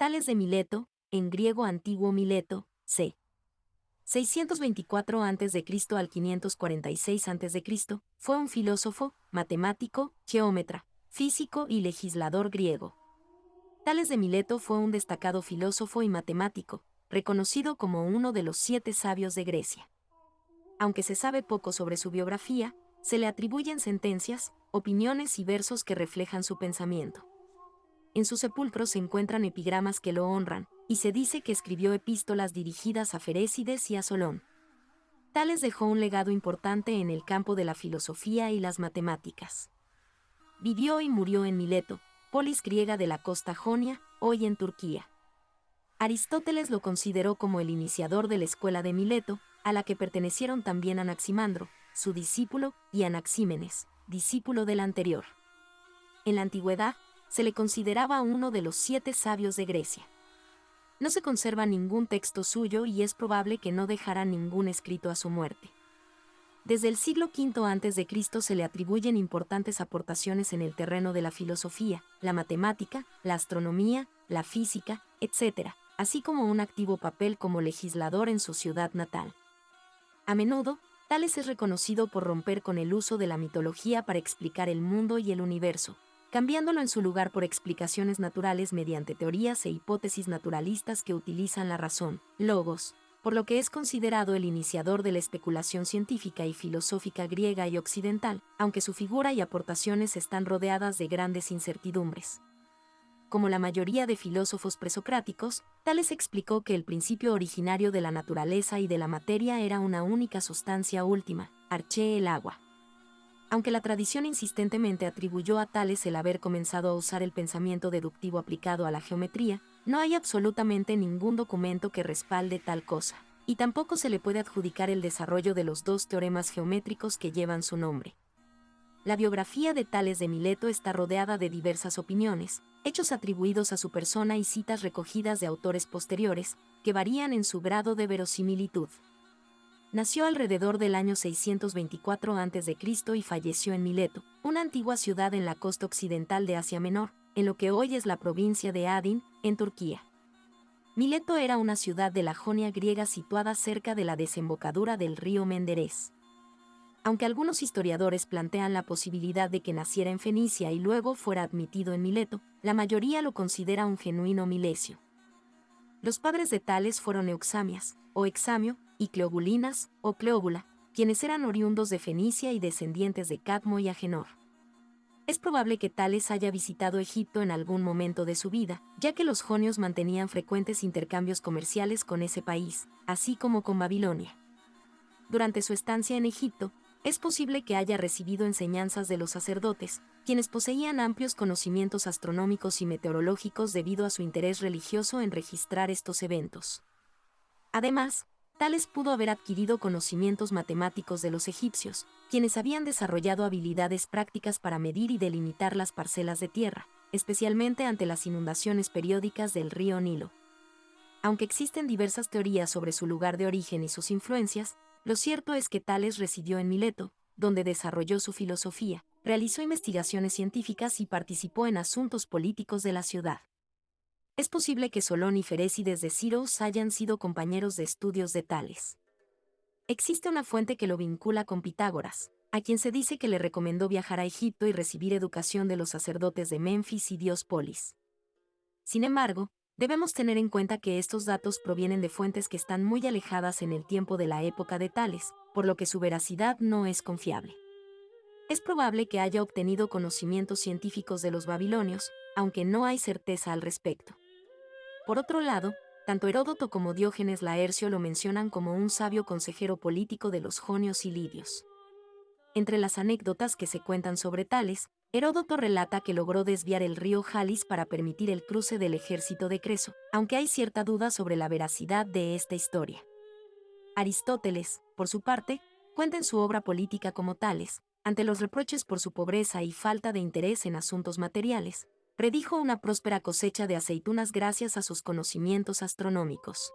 Tales de Mileto, en griego antiguo Mileto, c. 624 a.C. al 546 a.C., fue un filósofo, matemático, geómetra, físico y legislador griego. Tales de Mileto fue un destacado filósofo y matemático, reconocido como uno de los 7 sabios de Grecia. Aunque se sabe poco sobre su biografía, se le atribuyen sentencias, opiniones y versos que reflejan su pensamiento. En su sepulcro se encuentran epigramas que lo honran, y se dice que escribió epístolas dirigidas a Ferécides y a Solón. Tales dejó un legado importante en el campo de la filosofía y las matemáticas. Vivió y murió en Mileto, polis griega de la costa jonia, hoy en Turquía. Aristóteles lo consideró como el iniciador de la escuela de Mileto, a la que pertenecieron también Anaximandro, su discípulo, y Anaxímenes, discípulo del anterior. En la antigüedad, se le consideraba uno de los 7 sabios de Grecia. No se conserva ningún texto suyo y es probable que no dejara ningún escrito a su muerte. Desde el siglo V a.C. se le atribuyen importantes aportaciones en el terreno de la filosofía, la matemática, la astronomía, la física, etc., así como un activo papel como legislador en su ciudad natal. A menudo, Tales es reconocido por romper con el uso de la mitología para explicar el mundo y el universo, cambiándolo en su lugar por explicaciones naturales mediante teorías e hipótesis naturalistas que utilizan la razón, logos, por lo que es considerado el iniciador de la especulación científica y filosófica griega y occidental, aunque su figura y aportaciones están rodeadas de grandes incertidumbres. Como la mayoría de filósofos presocráticos, Tales explicó que el principio originario de la naturaleza y de la materia era una única sustancia última, arché el agua. Aunque la tradición insistentemente atribuyó a Tales el haber comenzado a usar el pensamiento deductivo aplicado a la geometría, no hay absolutamente ningún documento que respalde tal cosa, y tampoco se le puede adjudicar el desarrollo de los 2 teoremas geométricos que llevan su nombre. La biografía de Tales de Mileto está rodeada de diversas opiniones, hechos atribuidos a su persona y citas recogidas de autores posteriores, que varían en su grado de verosimilitud. Nació alrededor del año 624 a.C. y falleció en Mileto, una antigua ciudad en la costa occidental de Asia Menor, en lo que hoy es la provincia de Aydin, en Turquía. Mileto era una ciudad de la Jonia griega situada cerca de la desembocadura del río Menderés. Aunque algunos historiadores plantean la posibilidad de que naciera en Fenicia y luego fuera admitido en Mileto, la mayoría lo considera un genuino milesio. Los padres de Tales fueron Euxamias, o Examio, y Cleobulinas, o Cleóbula, quienes eran oriundos de Fenicia y descendientes de Cadmo y Agenor. Es probable que Tales haya visitado Egipto en algún momento de su vida, ya que los jonios mantenían frecuentes intercambios comerciales con ese país, así como con Babilonia. Durante su estancia en Egipto, es posible que haya recibido enseñanzas de los sacerdotes, quienes poseían amplios conocimientos astronómicos y meteorológicos debido a su interés religioso en registrar estos eventos. Además, Tales pudo haber adquirido conocimientos matemáticos de los egipcios, quienes habían desarrollado habilidades prácticas para medir y delimitar las parcelas de tierra, especialmente ante las inundaciones periódicas del río Nilo. Aunque existen diversas teorías sobre su lugar de origen y sus influencias, lo cierto es que Tales residió en Mileto, donde desarrolló su filosofía, realizó investigaciones científicas y participó en asuntos políticos de la ciudad. Es posible que Solón y Ferécides de Siros hayan sido compañeros de estudios de Tales. Existe una fuente que lo vincula con Pitágoras, a quien se dice que le recomendó viajar a Egipto y recibir educación de los sacerdotes de Menfis y Diospolis. Sin embargo, debemos tener en cuenta que estos datos provienen de fuentes que están muy alejadas en el tiempo de la época de Tales, por lo que su veracidad no es confiable. Es probable que haya obtenido conocimientos científicos de los babilonios, aunque no hay certeza al respecto. Por otro lado, tanto Heródoto como Diógenes Laercio lo mencionan como un sabio consejero político de los jonios y lidios. Entre las anécdotas que se cuentan sobre Tales, Heródoto relata que logró desviar el río Jalis para permitir el cruce del ejército de Creso, aunque hay cierta duda sobre la veracidad de esta historia. Aristóteles, por su parte, cuenta en su obra política como Tales, ante los reproches por su pobreza y falta de interés en asuntos materiales, predijo una próspera cosecha de aceitunas gracias a sus conocimientos astronómicos.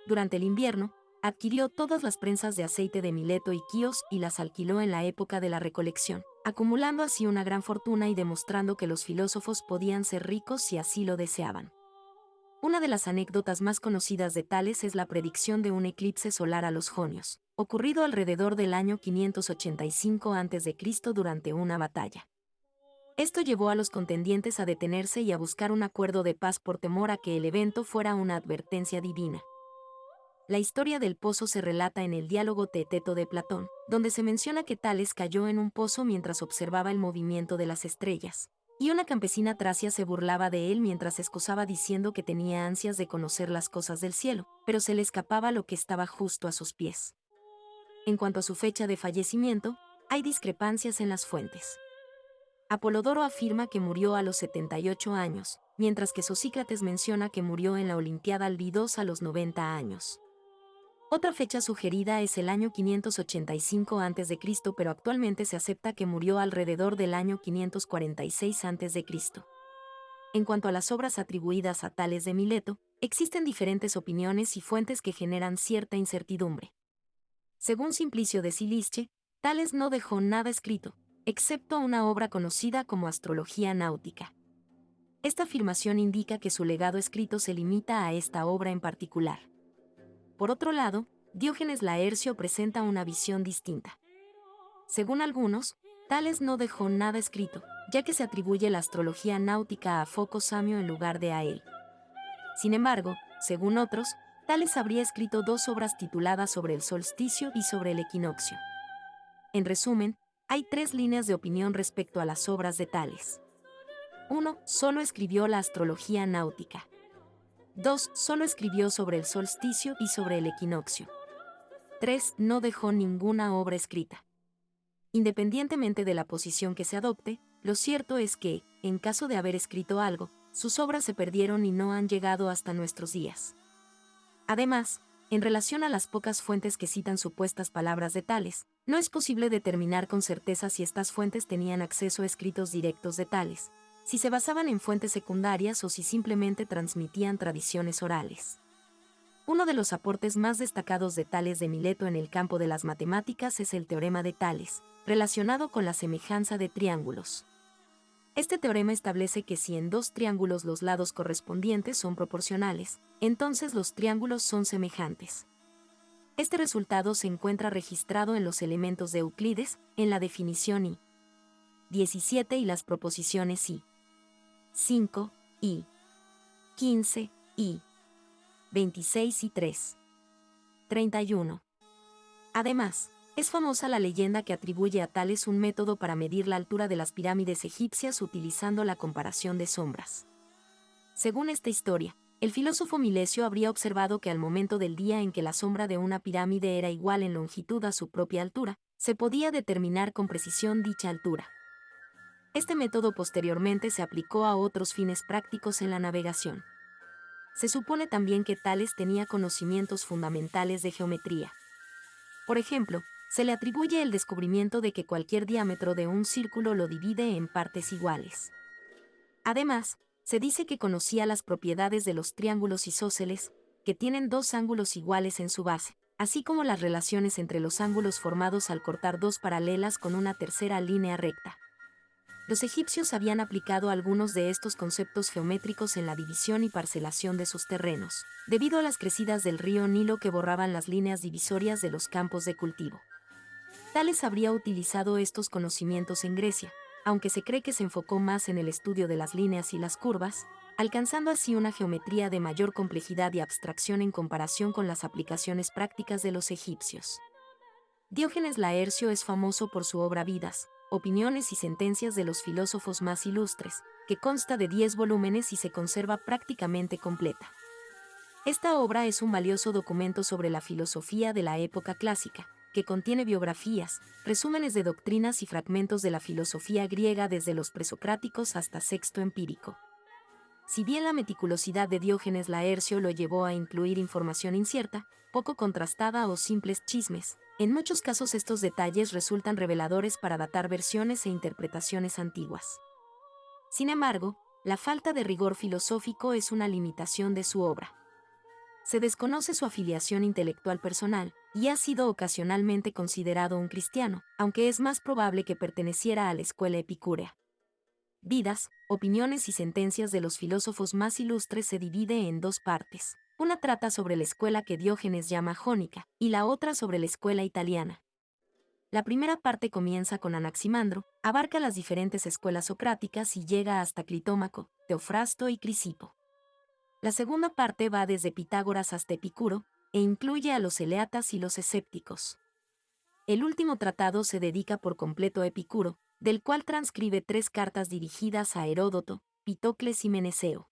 Durante el invierno, adquirió todas las prensas de aceite de Mileto y Quíos y las alquiló en la época de la recolección, acumulando así una gran fortuna y demostrando que los filósofos podían ser ricos si así lo deseaban. Una de las anécdotas más conocidas de Tales es la predicción de un eclipse solar a los jonios, ocurrido alrededor del año 585 a.C. durante una batalla. Esto llevó a los contendientes a detenerse y a buscar un acuerdo de paz por temor a que el evento fuera una advertencia divina. La historia del pozo se relata en el diálogo Teeteto de Platón, donde se menciona que Tales cayó en un pozo mientras observaba el movimiento de las estrellas, y una campesina tracia se burlaba de él mientras excusaba diciendo que tenía ansias de conocer las cosas del cielo, pero se le escapaba lo que estaba justo a sus pies. En cuanto a su fecha de fallecimiento, hay discrepancias en las fuentes. Apolodoro afirma que murió a los 78 años, mientras que Sosícrates menciona que murió en la Olimpiada Albidos a los 90 años. Otra fecha sugerida es el año 585 a.C., pero actualmente se acepta que murió alrededor del año 546 a.C. En cuanto a las obras atribuidas a Tales de Mileto, existen diferentes opiniones y fuentes que generan cierta incertidumbre. Según Simplicio de Cilisce, Tales no dejó nada escrito, excepto una obra conocida como Astrología Náutica. Esta afirmación indica que su legado escrito se limita a esta obra en particular. Por otro lado, Diógenes Laercio presenta una visión distinta. Según algunos, Tales no dejó nada escrito, ya que se atribuye la astrología náutica a Foco Samio en lugar de a él. Sin embargo, según otros, Tales habría escrito dos obras tituladas sobre el solsticio y sobre el equinoccio. En resumen, hay tres líneas de opinión respecto a las obras de Tales. 1. Solo escribió la astrología náutica. 2. Solo escribió sobre el solsticio y sobre el equinoccio. 3. No dejó ninguna obra escrita. Independientemente de la posición que se adopte, lo cierto es que, en caso de haber escrito algo, sus obras se perdieron y no han llegado hasta nuestros días. Además, en relación a las pocas fuentes que citan supuestas palabras de Tales, no es posible determinar con certeza si estas fuentes tenían acceso a escritos directos de Tales, si se basaban en fuentes secundarias o si simplemente transmitían tradiciones orales. Uno de los aportes más destacados de Tales de Mileto en el campo de las matemáticas es el teorema de Tales, relacionado con la semejanza de triángulos. Este teorema establece que si en dos triángulos los lados correspondientes son proporcionales, entonces los triángulos son semejantes. Este resultado se encuentra registrado en los elementos de Euclides, en la definición I. 17 y las proposiciones I. 5, I. 15, I. 26 y 3. 31. Además, es famosa la leyenda que atribuye a Tales un método para medir la altura de las pirámides egipcias utilizando la comparación de sombras. Según esta historia, el filósofo Milesio habría observado que al momento del día en que la sombra de una pirámide era igual en longitud a su propia altura, se podía determinar con precisión dicha altura. Este método posteriormente se aplicó a otros fines prácticos en la navegación. Se supone también que Tales tenía conocimientos fundamentales de geometría. Por ejemplo, se le atribuye el descubrimiento de que cualquier diámetro de un círculo lo divide en partes iguales. Además, se dice que conocía las propiedades de los triángulos isósceles, que tienen dos ángulos iguales en su base, así como las relaciones entre los ángulos formados al cortar dos paralelas con una tercera línea recta. Los egipcios habían aplicado algunos de estos conceptos geométricos en la división y parcelación de sus terrenos, debido a las crecidas del río Nilo que borraban las líneas divisorias de los campos de cultivo. Tales habría utilizado estos conocimientos en Grecia, aunque se cree que se enfocó más en el estudio de las líneas y las curvas, alcanzando así una geometría de mayor complejidad y abstracción en comparación con las aplicaciones prácticas de los egipcios. Diógenes Laercio es famoso por su obra Vidas, Opiniones y Sentencias de los filósofos más ilustres, que consta de 10 volúmenes y se conserva prácticamente completa. Esta obra es un valioso documento sobre la filosofía de la época clásica, que contiene biografías, resúmenes de doctrinas y fragmentos de la filosofía griega desde los presocráticos hasta Sexto Empírico. Si bien la meticulosidad de Diógenes Laercio lo llevó a incluir información incierta, poco contrastada o simples chismes, en muchos casos estos detalles resultan reveladores para datar versiones e interpretaciones antiguas. Sin embargo, la falta de rigor filosófico es una limitación de su obra. Se desconoce su afiliación intelectual personal, y ha sido ocasionalmente considerado un cristiano, aunque es más probable que perteneciera a la escuela epicúrea. Vidas, opiniones y sentencias de los filósofos más ilustres se divide en dos partes. Una trata sobre la escuela que Diógenes llama jónica, y la otra sobre la escuela italiana. La primera parte comienza con Anaximandro, abarca las diferentes escuelas socráticas y llega hasta Clitómaco, Teofrasto y Crisipo. La segunda parte va desde Pitágoras hasta Epicuro, e incluye a los eleatas y los escépticos. El último tratado se dedica por completo a Epicuro, del cual transcribe 3 cartas dirigidas a Heródoto, Pitocles y Meneceo.